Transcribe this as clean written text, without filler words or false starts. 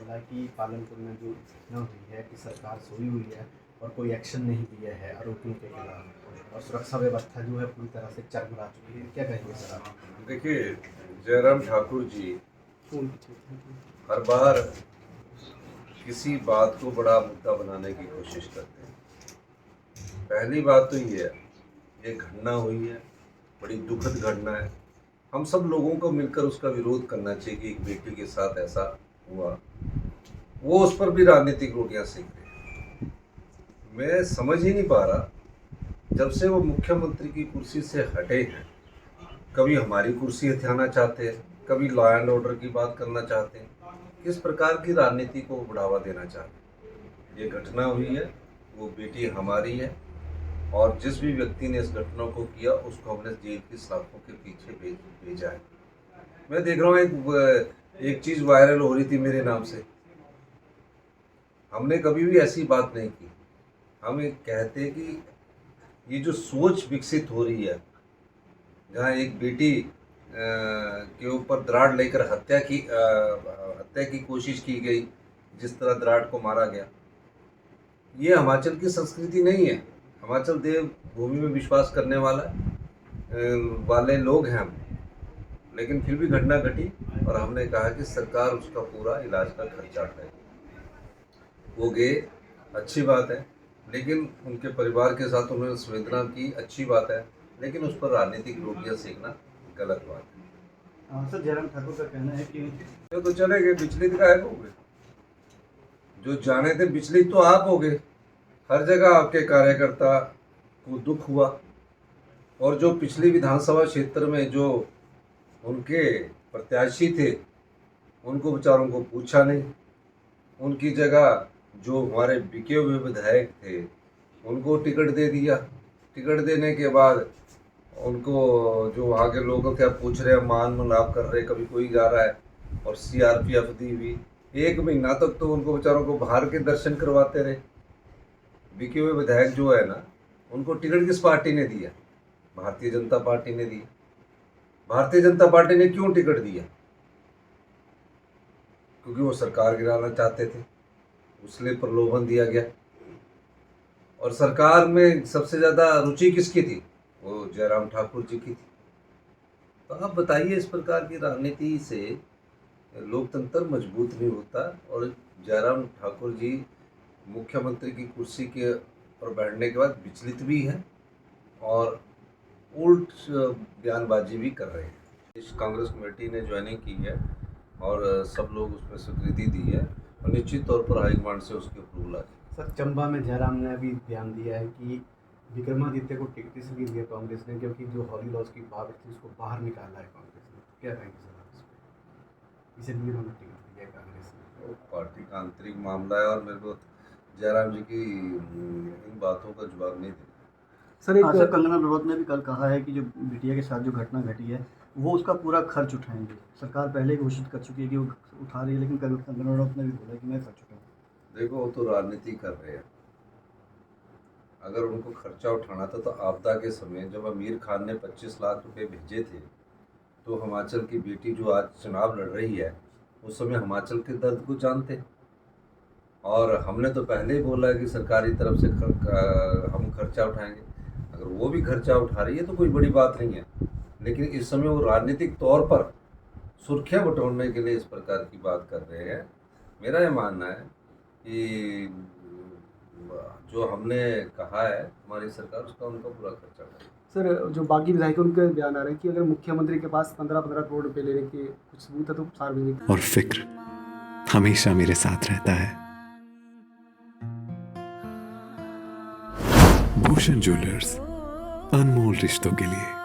बोला है कि पालनपुर में जो घटना हुई है कि सरकार सोई हुई है और कोई एक्शन नहीं लिया है आरोपियों के खिलाफ, और सुरक्षा व्यवस्था जो है पूरी तरह से चरमरा चुकी है। क्या कहेंगे सर आप? देखिए, जयराम ठाकुर जी हर बार किसी बात को बड़ा मुद्दा बनाने की कोशिश करते हैं। पहली बात तो ये है, ये घटना हुई है, बड़ी दुखद घटना है। हम सब लोगों को मिलकर उसका विरोध करना चाहिए कि एक बेटी के साथ ऐसा हुआ। वो उस पर भी राजनीतिक रोटियां सेक रहे हैं। मैं समझ ही नहीं पा रहा, जब से वो मुख्यमंत्री की कुर्सी से हटे हैं, कभी हमारी कुर्सी हथियाना चाहते हैं, कभी लॉ एंड ऑर्डर की बात करना चाहते हैं, किस प्रकार की राजनीति को बढ़ावा देना चाहते हैं। ये घटना हुई है, वो बेटी हमारी है, और जिस भी व्यक्ति ने इस घटना को किया उसको हमने जेल की सलाखों के पीछे भेजा है। मैं देख रहा हूँ एक चीज़ वायरल हो रही थी मेरे नाम से। हमने कभी भी ऐसी बात नहीं की। हम एक कहते हैं कि ये जो सोच विकसित हो रही है, जहाँ एक बेटी के ऊपर दराड़ लेकर हत्या की कोशिश की गई, जिस तरह दराड़ को मारा गया, ये हिमाचल की संस्कृति नहीं है। हिमाचल देव भूमि में विश्वास करने वाले लोग हैं हम, लेकिन फिर भी घटना घटी और हमने कहा कि सरकार उसका पूरा इलाज का खर्चा उठाएगी। वो गए, अच्छी बात है, लेकिन उनके परिवार के साथ उन्होंने संवेदना की, अच्छी बात है, लेकिन उस पर राजनीतिक रोटियां सेकना गलत बात है। सर, जयराम ठाकुर का कहना है कि जो तो चले गए, विचलित गायब हो गए। जो जाने थे विचलित तो आप हो गए। हर जगह आपके कार्यकर्ता को दुख हुआ, और जो पिछली विधानसभा क्षेत्र में जो उनके प्रत्याशी थे, उनको बेचारों को पूछा नहीं। उनकी जगह जो हमारे बिके हुए विधायक थे, उनको टिकट दे दिया। टिकट देने के बाद उनको जो वहाँ के लोग क्या पूछ रहे हैं, मान मलाप कर रहे, कभी कोई जा रहा है, और सीआरपीएफ दी हुई। 1 महीना तक तो उनको बेचारों को बाहर के दर्शन करवाते रहे। बिके हुए विधायक जो है ना, उनको टिकट किस पार्टी ने दिया? भारतीय जनता पार्टी ने दिया। भारतीय जनता पार्टी ने क्यों टिकट दिया? क्योंकि वो सरकार गिराना चाहते थे, उसलिए प्रलोभन दिया गया। और सरकार में सबसे ज़्यादा रुचि किसकी थी? वो जयराम ठाकुर जी की थी। तो आप बताइए, इस प्रकार की राजनीति से लोकतंत्र मजबूत नहीं होता। और जयराम ठाकुर जी मुख्यमंत्री की कुर्सी के पर बैठने के बाद विचलित भी हैं और उल्ट बयानबाजी भी कर रहे हैं। इस कांग्रेस कमेटी ने ज्वाइनिंग की है और सब लोग उसमें स्वीकृति दी है, और निश्चित तौर पर हाईकमांड से उसकी अप्रूवल आ जाए। सर, चंबा में जयराम ने अभी बयान दिया है कि विक्रमादित्य को टिकट इसलिए दिया कांग्रेस ने क्योंकि जो हॉली लॉज की पावर थी उसको बाहर निकाला है कांग्रेस ने। क्या कहेंगे सर आप इस पर? इसलिए उन्होंने टिकट दिया कांग्रेस ने। वो पार्टी का आंतरिक मामला है, और मेरे को जयराम जी की इन बातों का जवाब नहीं देना। सर, कंगना रनौत ने भी कल कहा है कि जो बिटिया के साथ जो घटना घटी है वो उसका पूरा खर्च उठाएंगे। सरकार पहले ही घोषित कर चुकी है कि वो उठा रही है, लेकिन कल कंगना रनौत ने भी बोला है कि मैं खर्च उठाऊंगा। देखो, वो तो राजनीति कर रहे हैं। अगर उनको खर्चा उठाना था तो आपदा के समय जब आमिर खान ने 25 लाख रुपए भेजे थे, तो हिमाचल की बेटी जो आज चुनाव लड़ रही है, उस समय हिमाचल के दर्द को जानते। और हमने तो पहले ही बोला है कि सरकारी तरफ से हम खर्चा उठाएंगे। अगर वो भी खर्चा उठा रही है तो कोई बड़ी बात नहीं है, लेकिन इस समय वो राजनीतिक तौर पर सुर्खियां बटोरने के लिए इस प्रकार की बात कर रहे हैं। मेरा ये मानना है कि जो हमने कहा है हमारी सरकार, उसका उनका पूरा खर्चा उठाए। सर, जो बाकी विधायक उनके बयान आ रहे हैं कि अगर मुख्यमंत्री के पास 15-15 करोड़ रुपए लेने के कुछ सबूत है तो सार्वजनिक। और फिक्र हमेशा मेरे साथ रहता है। भूषण ज्वेलर्स, अनमोल रिश्तों के लिए।